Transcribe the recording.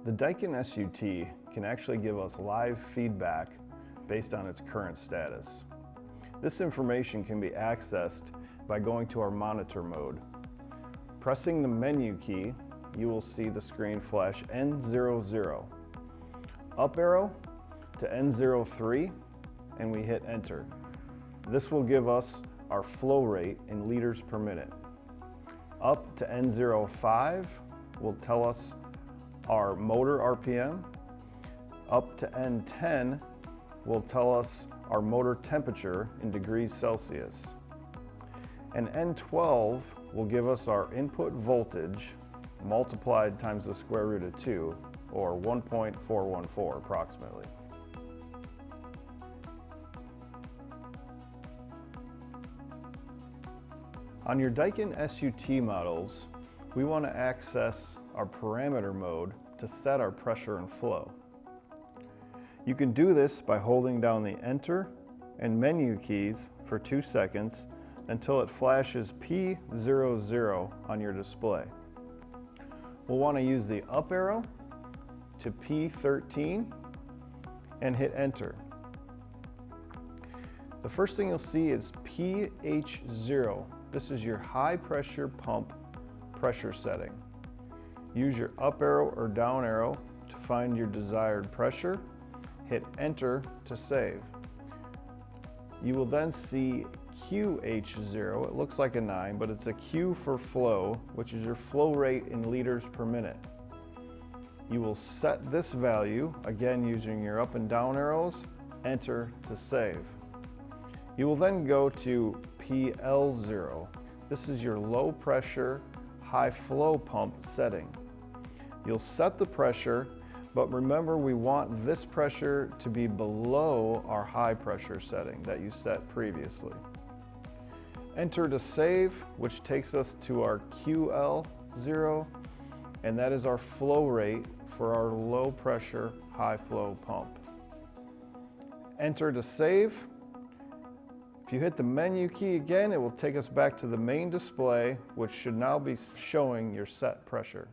The Daikin SUT can actually give us live feedback based on its current status. This information can be accessed by going to our monitor mode. Pressing the menu key, you will see the screen flash N00. Up arrow to N03, and we hit enter. This will give us our flow rate in liters per minute. Up to N05 will tell us our motor RPM. Up to N10 will tell us our motor temperature in degrees Celsius. And N12 will give us our input voltage multiplied times the square root of 2, or 1.414 approximately. On your Daikin SUT models, we want to access our parameter mode to set our pressure and flow. You can do this by holding down the Enter and Menu keys for 2 seconds until it flashes P00 on your display. We'll want to use the up arrow to P13 and hit enter. The first thing you'll see is pH0. This is your high pressure pump pressure setting. Use your up arrow or down arrow to find your desired pressure. Hit enter to save. You will then see QH0. It looks like a 9, but it's a Q for flow, which is your flow rate in liters per minute. You will set this value, again using your up and down arrows, enter to save. You will then go to PL0. This is your low pressure, high flow pump setting. You'll set the pressure, but remember we want this pressure to be below our high pressure setting that you set previously. Enter to save, which takes us to our QL0, and that is our flow rate for our low pressure, high flow pump. Enter to save. If you hit the menu key again, it will take us back to the main display, which should now be showing your set pressure.